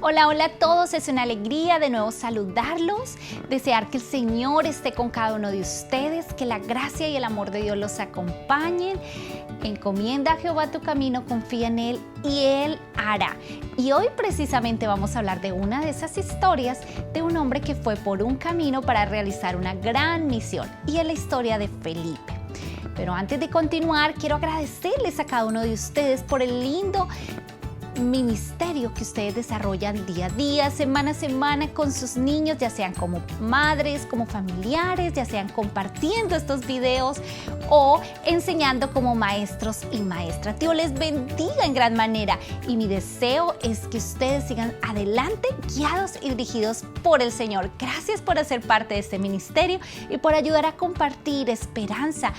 Hola, hola a todos, es una alegría de nuevo saludarlos, desear que el Señor esté con cada uno de ustedes, que la gracia y el amor de Dios los acompañen. Encomienda a Jehová tu camino, confía en Él y Él hará. Y hoy precisamente vamos a hablar de una de esas historias de un hombre que fue por un camino para realizar una gran misión, y es la historia de Felipe. Pero antes de continuar, quiero agradecerles a cada uno de ustedes por el lindo ministerio que ustedes desarrollan día a día, semana a semana con sus niños, ya sean como madres, como familiares, ya sean compartiendo estos videos o enseñando como maestros y maestras. Dios les bendiga en gran manera, y mi deseo es que ustedes sigan adelante, guiados y dirigidos por el Señor. Gracias por hacer parte de este ministerio y por ayudar a compartir esperanza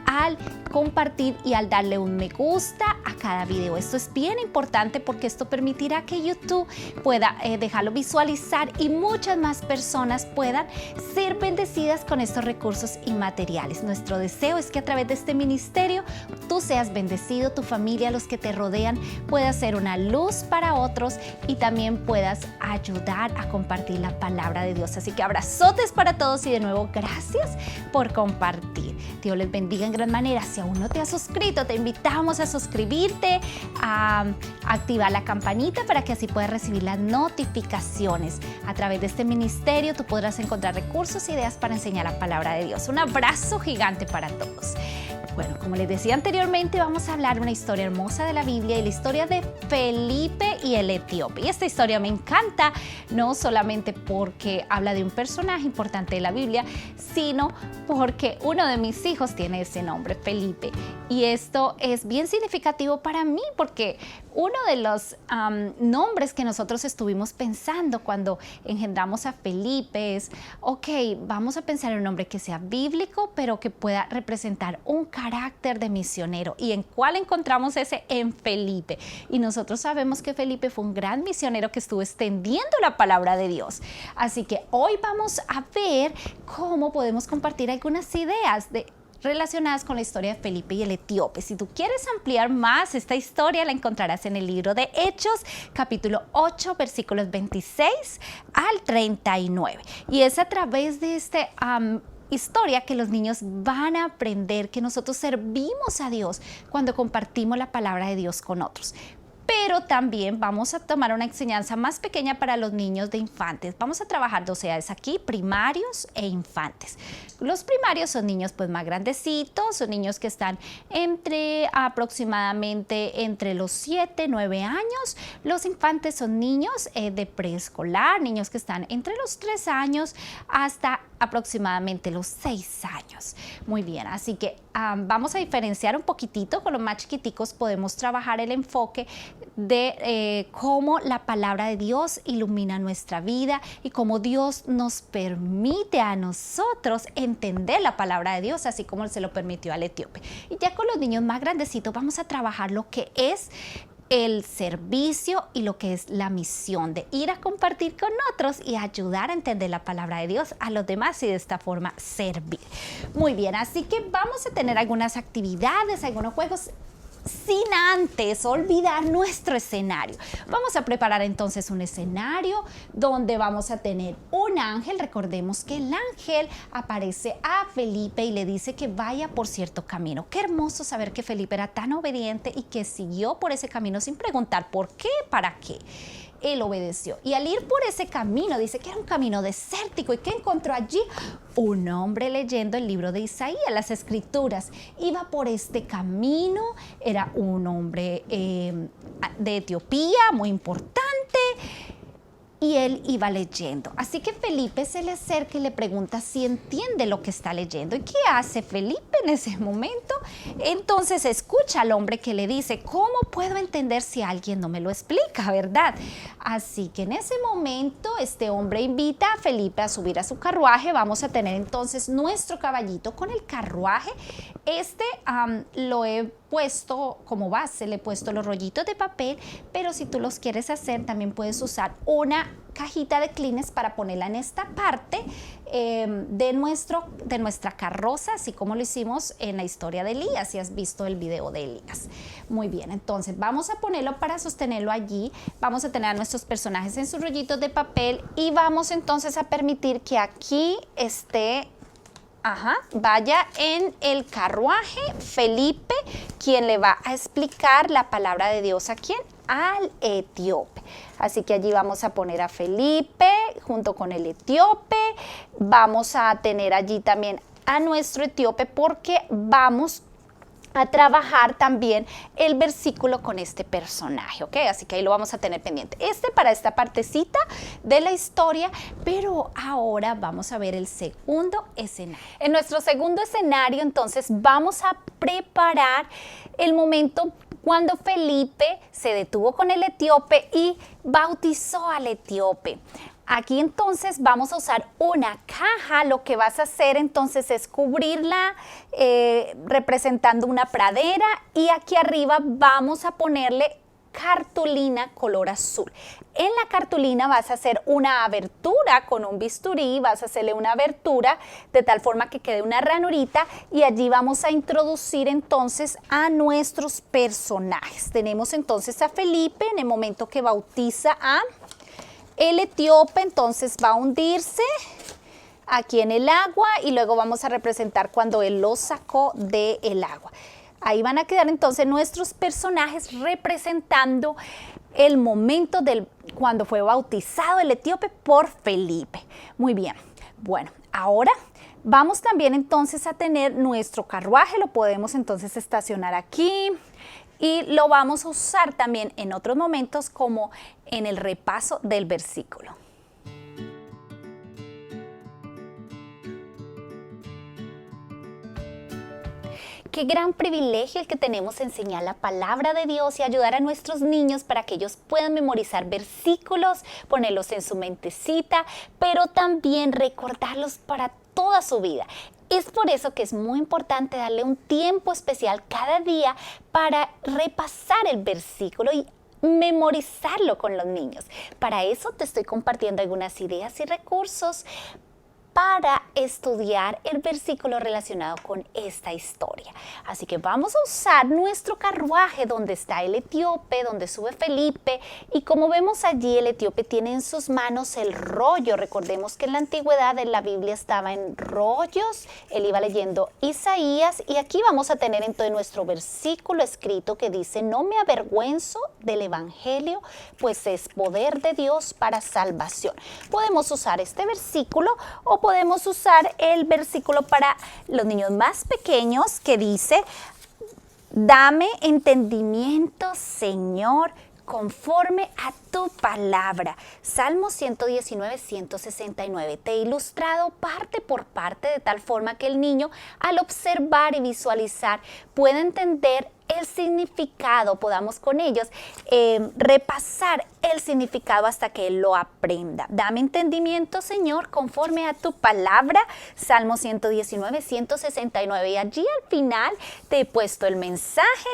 al compartir y al darle un me gusta a cada video. Esto es bien importante porque esto permitirá que YouTube pueda dejarlo visualizar y muchas más personas puedan ser bendecidas con estos recursos y materiales. Nuestro deseo es que a través de este ministerio tú seas bendecido, tu familia, los que te rodean, puedas ser una luz para otros y también puedas ayudar a compartir la palabra de Dios. Así que abrazotes para todos y de nuevo gracias por compartir. Dios les bendiga en gran manera. Si aún no te has suscrito, te invitamos a suscribirte, a activar la campanita para que así puedas recibir las notificaciones. A través de este ministerio tú podrás encontrar recursos e ideas para enseñar la palabra de Dios. Un abrazo gigante para todos. Bueno, como les decía anteriormente, vamos a hablar de una historia hermosa de la Biblia, y la historia de Felipe y el etíope. Y esta historia me encanta, no solamente porque habla de un personaje importante de la Biblia, sino porque uno de mis hijos tiene ese nombre, Felipe. Y esto es bien significativo para mí porque uno de los nombres que nosotros estuvimos pensando cuando engendramos a Felipe es, ok, vamos a pensar en un nombre que sea bíblico, pero que pueda representar un carácter de misionero. ¿Y en cuál encontramos ese? En Felipe. Y nosotros sabemos que Felipe fue un gran misionero que estuvo extendiendo la palabra de Dios. Así que hoy vamos a ver cómo podemos compartir algunas ideas relacionadas con la historia de Felipe y el etíope. Si tú quieres ampliar más esta historia, la encontrarás en el libro de Hechos, capítulo 8, versículos 26 al 39. Y es a través de este historia que los niños van a aprender que nosotros servimos a Dios cuando compartimos la palabra de Dios con otros. Pero también vamos a tomar una enseñanza más pequeña para los niños de infantes. Vamos a trabajar dos edades aquí, primarios e infantes. Los primarios son niños pues más grandecitos, son niños que están aproximadamente entre los 7, 9 años. Los infantes son niños de preescolar, niños que están entre los 3 años hasta aproximadamente los 6 años. Muy bien, así que vamos a diferenciar un poquitito. Con los más chiquiticos podemos trabajar el enfoque de cómo la palabra de Dios ilumina nuestra vida y cómo Dios nos permite a nosotros entender la palabra de Dios, así como se lo permitió al etíope. Y ya con los niños más grandecitos vamos a trabajar lo que es el servicio y lo que es la misión de ir a compartir con otros y ayudar a entender la palabra de Dios a los demás y de esta forma servir. Muy bien, así que vamos a tener algunas actividades, algunos juegos, sin antes olvidar nuestro escenario. Vamos a preparar entonces un escenario donde vamos a tener un ángel. Recordemos que el ángel aparece a Felipe y le dice que vaya por cierto camino. Qué hermoso saber que Felipe era tan obediente y que siguió por ese camino sin preguntar por qué, para qué. Él obedeció. Y al ir por ese camino, dice que era un camino desértico. ¿Y qué encontró allí? Un hombre leyendo el libro de Isaías, las escrituras. Iba por este camino, era un hombre de Etiopía, muy importante. Y él iba leyendo. Así que Felipe se le acerca y le pregunta si entiende lo que está leyendo. ¿Y qué hace Felipe en ese momento? Entonces escucha al hombre que le dice, ¿cómo puedo entender si alguien no me lo explica, verdad? Así que en ese momento este hombre invita a Felipe a subir a su carruaje. Vamos a tener entonces nuestro caballito con el carruaje. Lo he puesto como base, le he puesto los rollitos de papel, pero si tú los quieres hacer también puedes usar una cajita de Kleenex para ponerla en esta parte de nuestra carroza, así como lo hicimos en la historia de Elías, si has visto el video de Elías. Muy bien, entonces vamos a ponerlo para sostenerlo allí, vamos a tener a nuestros personajes en sus rollitos de papel y vamos entonces a permitir que aquí esté, vaya en el carruaje Felipe, quien le va a explicar la palabra de Dios a quién, al etíope. Así que allí vamos a poner a Felipe junto con el etíope, vamos a tener allí también a nuestro etíope porque vamos a trabajar también el versículo con este personaje, ¿ok? Así que ahí lo vamos a tener pendiente. Para esta partecita de la historia, pero ahora vamos a ver el segundo escenario. En nuestro segundo escenario, entonces, vamos a preparar el momento cuando Felipe se detuvo con el etíope y bautizó al etíope. Aquí entonces vamos a usar una caja, lo que vas a hacer entonces es cubrirla representando una pradera y aquí arriba vamos a ponerle cartulina color azul. En la cartulina vas a hacer una abertura con un bisturí, vas a hacerle una abertura de tal forma que quede una ranurita y allí vamos a introducir entonces a nuestros personajes. Tenemos entonces a Felipe en el momento que bautiza a el etíope, entonces va a hundirse aquí en el agua y luego vamos a representar cuando él lo sacó del agua. Ahí van a quedar entonces nuestros personajes representando el momento cuando fue bautizado el etíope por Felipe. Muy bien, bueno, ahora vamos también entonces a tener nuestro carruaje, lo podemos entonces estacionar aquí. Y lo vamos a usar también en otros momentos como en el repaso del versículo. Qué gran privilegio el que tenemos de enseñar la palabra de Dios y ayudar a nuestros niños para que ellos puedan memorizar versículos, ponerlos en su mentecita, pero también recordarlos para toda su vida. Es por eso que es muy importante darle un tiempo especial cada día para repasar el versículo y memorizarlo con los niños. Para eso te estoy compartiendo algunas ideas y recursos para estudiar el versículo relacionado con esta historia. Así que vamos a usar nuestro carruaje donde está el etíope, donde sube Felipe y como vemos allí el etíope tiene en sus manos el rollo. Recordemos que en la antigüedad en la Biblia estaba en rollos, él iba leyendo Isaías y aquí vamos a tener entonces nuestro versículo escrito que dice: no me avergüenzo del evangelio, pues es poder de Dios para salvación. Podemos usar este versículo o podemos usar el versículo para los niños más pequeños que dice: dame entendimiento, Señor, conforme a tu palabra. Salmo 119, 169. Te he ilustrado parte por parte de tal forma que el niño al observar y visualizar pueda entender el significado, podamos con ellos repasar el significado hasta que él lo aprenda. Dame entendimiento, Señor, conforme a tu palabra. Salmo 119, 169. Y allí al final te he puesto el mensaje.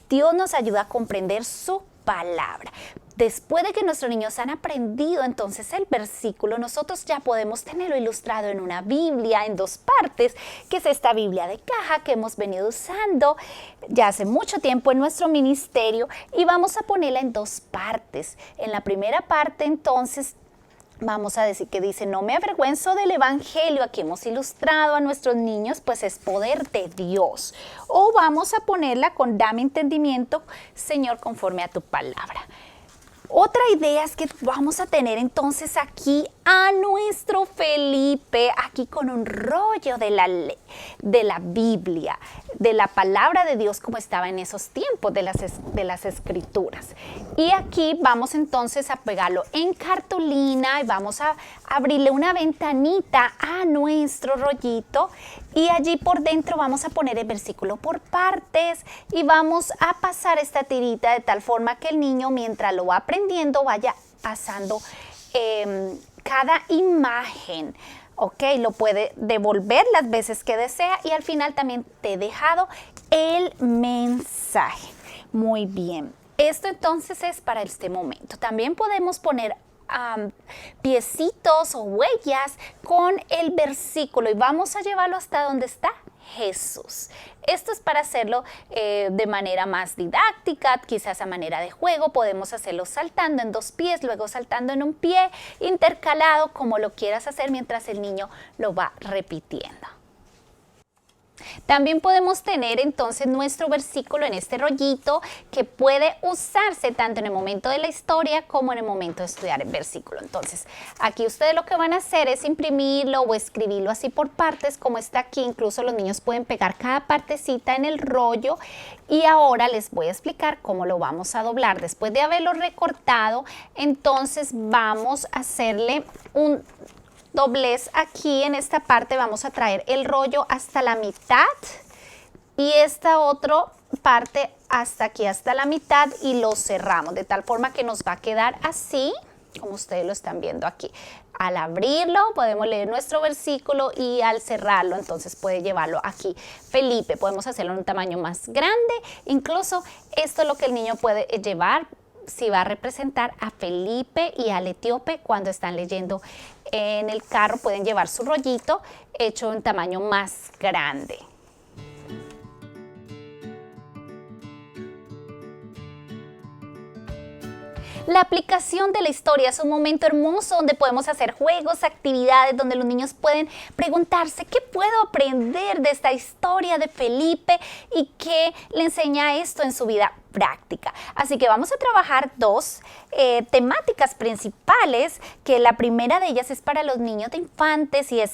Dios nos ayuda a comprender su palabra. Después de que nuestros niños han aprendido entonces el versículo, nosotros ya podemos tenerlo ilustrado en una Biblia en dos partes, que es esta Biblia de caja que hemos venido usando ya hace mucho tiempo en nuestro ministerio y vamos a ponerla en dos partes. En la primera parte entonces vamos a decir que dice: no me avergüenzo del evangelio. Aquí hemos ilustrado a nuestros niños, pues es poder de Dios. O vamos a ponerla con: dame entendimiento, Señor, conforme a tu palabra. Otra idea es que vamos a tener entonces aquí a nuestro Felipe, aquí con un rollo de la Biblia, de la palabra de Dios como estaba en esos tiempos de las escrituras. Y aquí vamos entonces a pegarlo en cartulina y vamos a abrirle una ventanita a nuestro rollito y allí por dentro vamos a poner el versículo por partes y vamos a pasar esta tirita de tal forma que el niño, mientras lo va aprendiendo, vaya pasando cada imagen. Ok, lo puede devolver las veces que desea y al final también te he dejado el mensaje. Muy bien, esto entonces es para este momento. También podemos poner piecitos o huellas con el versículo y vamos a llevarlo hasta donde está Jesús. Esto es para hacerlo de manera más didáctica, quizás a manera de juego. Podemos hacerlo saltando en 2 pies, luego saltando en un pie, intercalado, como lo quieras hacer mientras el niño lo va repitiendo. También podemos tener entonces nuestro versículo en este rollito que puede usarse tanto en el momento de la historia como en el momento de estudiar el versículo. Entonces, aquí ustedes lo que van a hacer es imprimirlo o escribirlo así por partes como está aquí. Incluso los niños pueden pegar cada partecita en el rollo y ahora les voy a explicar cómo lo vamos a doblar. Después de haberlo recortado, entonces vamos a hacerle un doblez aquí en esta parte. Vamos a traer el rollo hasta la mitad y esta otra parte hasta aquí, hasta la mitad, y lo cerramos de tal forma que nos va a quedar así, como ustedes lo están viendo aquí. Al abrirlo podemos leer nuestro versículo y al cerrarlo entonces puede llevarlo aquí. Felipe, podemos hacerlo en un tamaño más grande, incluso esto es lo que el niño puede llevar si va a representar a Felipe y al etíope cuando están leyendo en el carro. Pueden llevar su rollito hecho en tamaño más grande. La aplicación de la historia es un momento hermoso donde podemos hacer juegos, actividades, donde los niños pueden preguntarse ¿qué puedo aprender de esta historia de Felipe y qué le enseña esto en su vida práctica? Así que vamos a trabajar 2 temáticas principales, que la primera de ellas es para los niños de infantes y es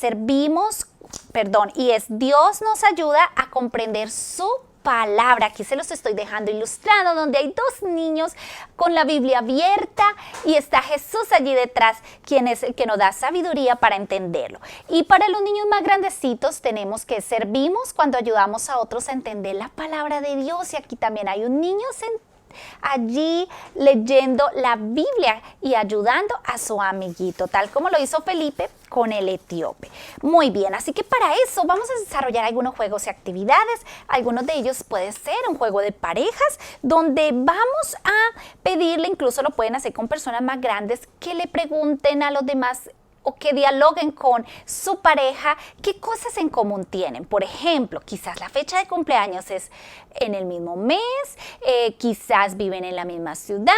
Dios nos ayuda a comprender su palabra. Aquí se los estoy dejando ilustrado, donde hay 2 niños con la Biblia abierta y está Jesús allí detrás, quien es el que nos da sabiduría para entenderlo. Y para los niños más grandecitos tenemos que servimos cuando ayudamos a otros a entender la palabra de Dios. Y aquí también hay un niño allí leyendo la Biblia y ayudando a su amiguito, tal como lo hizo Felipe con el etíope. Muy bien, así que para eso vamos a desarrollar algunos juegos y actividades. Algunos de ellos puede ser un juego de parejas, donde vamos a pedirle, incluso lo pueden hacer con personas más grandes, que le pregunten a los demás o que dialoguen con su pareja qué cosas en común tienen. Por ejemplo, quizás la fecha de cumpleaños es en el mismo mes, quizás viven en la misma ciudad,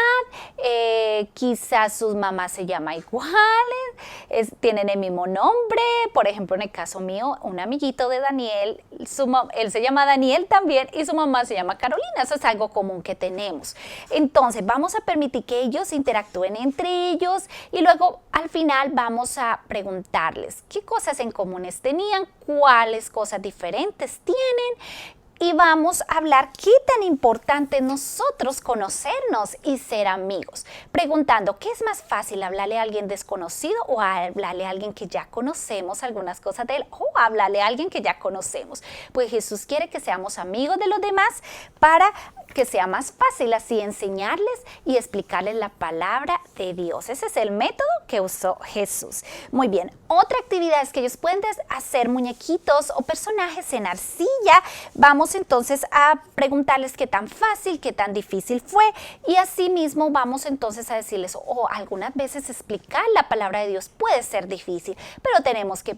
quizás sus mamás se llaman iguales, tienen el mismo nombre. Por ejemplo, en el caso mío, un amiguito de Daniel, él se llama Daniel también y su mamá se llama Carolina. Eso es algo común que tenemos. Entonces, vamos a permitir que ellos interactúen entre ellos y luego al final vamos a preguntarles qué cosas en comunes tenían, cuáles cosas diferentes tienen. Y vamos a hablar qué tan importante es nosotros conocernos y ser amigos. Preguntando, ¿qué es más fácil, hablarle a alguien desconocido o hablarle a alguien que ya conocemos algunas cosas de él, o hablarle a alguien que ya conocemos? Pues Jesús quiere que seamos amigos de los demás para que sea más fácil así enseñarles y explicarles la palabra de Dios. Ese es el método que usó Jesús. Muy bien, otra actividad es que ellos pueden hacer muñequitos o personajes en arcilla. Vamos entonces a preguntarles qué tan fácil, qué tan difícil fue, y así mismo vamos entonces a decirles, algunas veces explicar la palabra de Dios puede ser difícil, pero tenemos que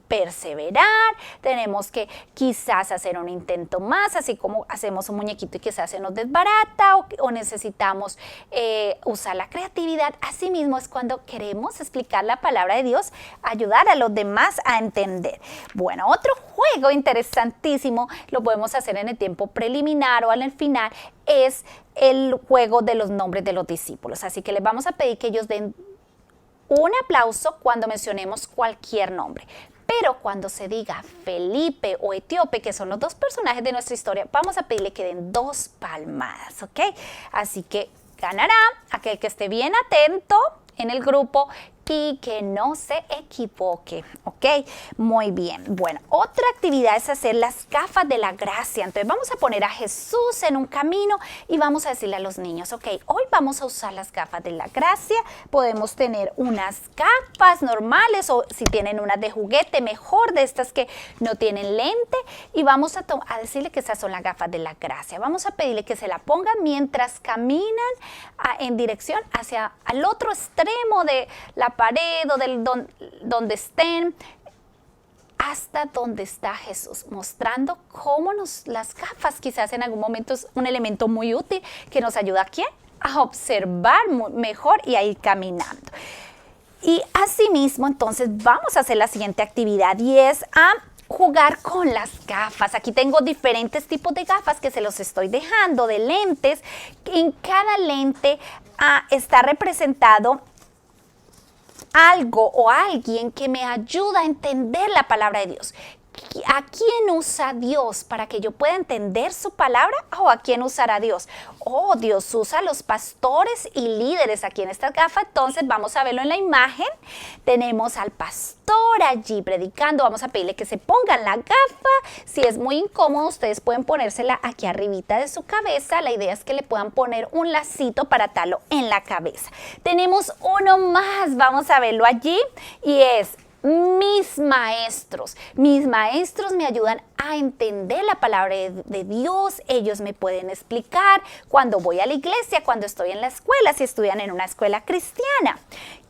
perseverar, tenemos que quizás hacer un intento más, así como hacemos un muñequito y quizás se nos desbarata o necesitamos usar la creatividad. Asimismo es cuando queremos explicar la palabra de Dios, ayudar a los demás a entender. Bueno, otro juego interesantísimo, lo podemos hacer en el tiempo preliminar o al final, es el juego de los nombres de los discípulos. Así que les vamos a pedir que ellos den un aplauso cuando mencionemos cualquier nombre. Pero cuando se diga Felipe o Etíope, que son los 2 personajes de nuestra historia, vamos a pedirle que den 2 palmadas, ¿ok? Así que ganará aquel que esté bien atento en el grupo, y que no se equivoque, ¿ok? Muy bien. Bueno, otra actividad es hacer las gafas de la gracia. Entonces vamos a poner a Jesús en un camino y vamos a decirle a los niños, ok, hoy vamos a usar las gafas de la gracia. Podemos tener unas gafas normales o si tienen unas de juguete, mejor, de estas que no tienen lente, y vamos a decirle que esas son las gafas de la gracia. Vamos a pedirle que se la pongan mientras caminan en dirección hacia al otro extremo de la pared o donde estén, hasta donde está Jesús, mostrando cómo las gafas quizás en algún momento es un elemento muy útil que nos ayuda ¿a quién? A observar mejor y a ir caminando. Y asimismo, entonces vamos a hacer la siguiente actividad y es a jugar con las gafas. Aquí tengo diferentes tipos de gafas que se los estoy dejando, de lentes. En cada lente está representado algo o alguien que me ayuda a entender la palabra de Dios. ¿A quién usa Dios para que yo pueda entender su palabra o a quién usará Dios? Oh, Dios usa a los pastores y líderes aquí en estas gafas. Entonces vamos a verlo en la imagen. Tenemos al pastor allí predicando. Vamos a pedirle que se pongan la gafa. Si es muy incómodo, ustedes pueden ponérsela aquí arribita de su cabeza. La idea es que le puedan poner un lacito para atarlo en la cabeza. Tenemos uno más. Vamos a verlo allí y es: mis maestros me ayudan a entender la palabra de Dios. Ellos me pueden explicar cuando voy a la iglesia, cuando estoy en la escuela, si estudian en una escuela cristiana.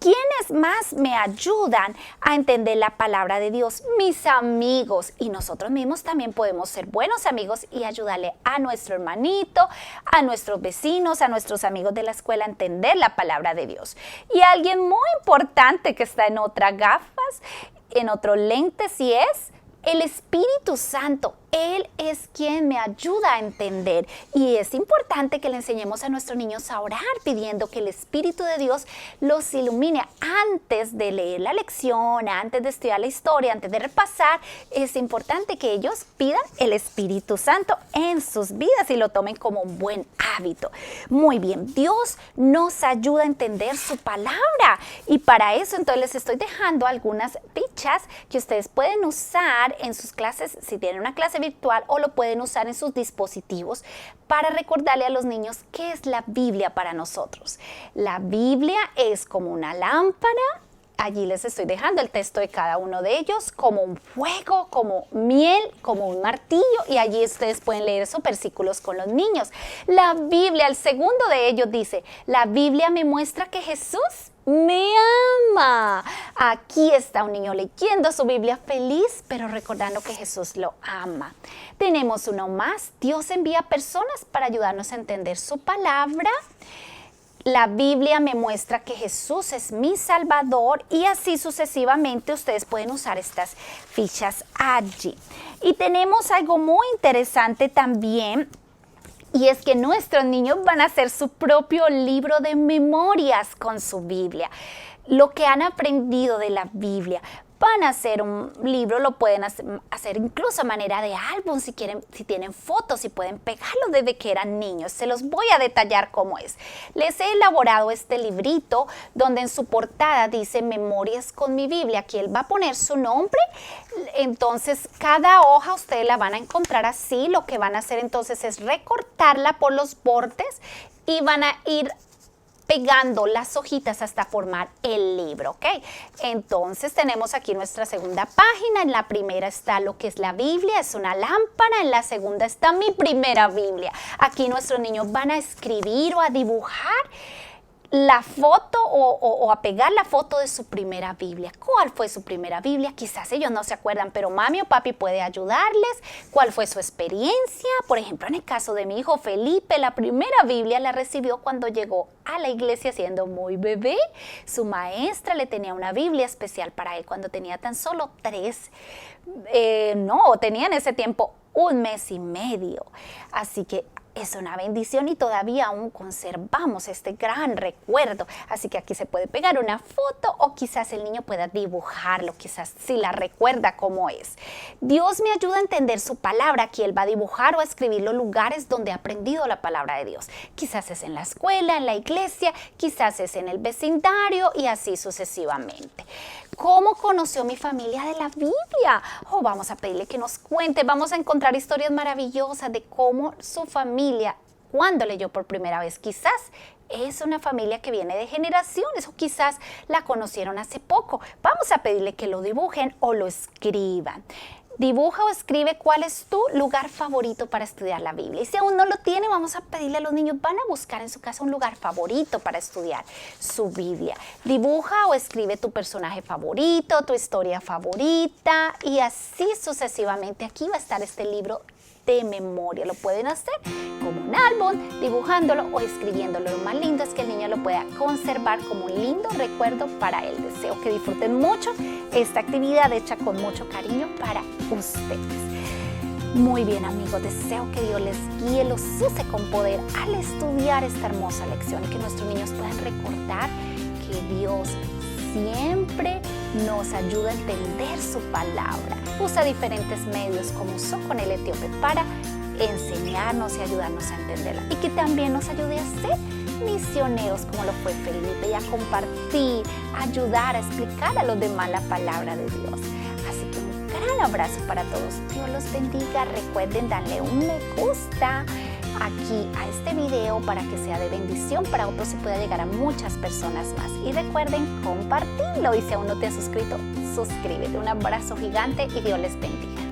¿Quiénes más me ayudan a entender la palabra de Dios? Mis amigos. Y nosotros mismos también podemos ser buenos amigos y ayudarle a nuestro hermanito, a nuestros vecinos, a nuestros amigos de la escuela a entender la palabra de Dios. Y alguien muy importante que está en otras gafas, en otro lente, si es el Espíritu Santo. Él es quien me ayuda a entender, y es importante que le enseñemos a nuestros niños a orar pidiendo que el Espíritu de Dios los ilumine antes de leer la lección, antes de estudiar la historia, antes de repasar. Es importante que ellos pidan el Espíritu Santo en sus vidas y lo tomen como un buen hábito. Muy bien, Dios nos ayuda a entender su palabra, y para eso entonces les estoy dejando algunas fichas que ustedes pueden usar en sus clases, si tienen una clase virtual, o lo pueden usar en sus dispositivos para recordarle a los niños qué es la Biblia para nosotros. La Biblia es como una lámpara. Allí les estoy dejando el texto de cada uno de ellos, como un fuego, como miel, como un martillo, y allí ustedes pueden leer esos versículos con los niños. La Biblia, el segundo de ellos dice: la Biblia me muestra que Jesús me ama. Aquí está un niño leyendo su Biblia feliz, pero recordando que Jesús lo ama. Tenemos uno más: Dios envía personas para ayudarnos a entender su palabra. La Biblia me muestra que Jesús es mi Salvador, y así sucesivamente ustedes pueden usar estas fichas allí. Y tenemos algo muy interesante también, y es que nuestros niños van a hacer su propio libro de memorias con su Biblia. Lo que han aprendido de la Biblia. Van a hacer un libro, lo pueden hacer incluso a manera de álbum si quieren, si tienen fotos y pueden pegarlo desde que eran niños. Se los voy a detallar cómo es. Les he elaborado este librito donde en su portada dice Memorias con mi Biblia. Aquí él va a poner su nombre. Entonces cada hoja ustedes la van a encontrar así. Lo que van a hacer entonces es recortarla por los bordes y van a ir pegando las hojitas hasta formar el libro, ¿ok? Entonces tenemos aquí nuestra segunda página. En la primera está lo que es la Biblia, es una lámpara. En la segunda está mi primera Biblia. Aquí nuestros niños van a escribir o a dibujar la foto o a pegar la foto de su primera Biblia. ¿Cuál fue su primera Biblia? Quizás ellos no se acuerdan, pero mami o papi puede ayudarles. ¿Cuál fue su experiencia? Por ejemplo, en el caso de mi hijo Felipe, la primera Biblia la recibió cuando llegó a la iglesia siendo muy bebé. Su maestra le tenía una Biblia especial para él cuando tenía tan solo tenía en ese tiempo 1 mes y medio. Así que es una bendición y todavía aún conservamos este gran recuerdo. Así que aquí se puede pegar una foto o quizás el niño pueda dibujarlo, quizás si la recuerda cómo es. Dios me ayuda a entender su palabra. Aquí Él va a dibujar o a escribir los lugares donde ha aprendido la palabra de Dios. Quizás es en la escuela, en la iglesia, quizás es en el vecindario y así sucesivamente. ¿Cómo conoció mi familia de la Biblia? Vamos a pedirle que nos cuente. Vamos a encontrar historias maravillosas de cómo su familia, cuando leyó por primera vez, quizás es una familia que viene de generaciones o quizás la conocieron hace poco. Vamos a pedirle que lo dibujen o lo escriban. Dibuja o escribe cuál es tu lugar favorito para estudiar la Biblia. Y si aún no lo tiene, vamos a pedirle a los niños, van a buscar en su casa un lugar favorito para estudiar su Biblia. Dibuja o escribe tu personaje favorito, tu historia favorita y así sucesivamente. Aquí va a estar este libro de memoria. Lo pueden hacer como un álbum, dibujándolo o escribiéndolo. Lo más lindo es que el niño lo pueda conservar como un lindo recuerdo para él. Deseo que disfruten mucho esta actividad hecha con mucho cariño para ustedes. Muy bien, amigos, deseo que Dios les guíe, los use con poder al estudiar esta hermosa lección y que nuestros niños puedan recordar que Dios siempre nos ayuda a entender su palabra. Usa diferentes medios como usó con el etíope para enseñarnos y ayudarnos a entenderla. Y que también nos ayude a ser misioneros como lo fue Felipe y a compartir, a ayudar a explicar a los demás la palabra de Dios. Así que un gran abrazo para todos. Dios los bendiga. Recuerden darle un me gusta aquí a este video para que sea de bendición para otros y pueda llegar a muchas personas más. Y recuerden compartirlo y si aún no te has suscrito, suscríbete. Un abrazo gigante y Dios les bendiga.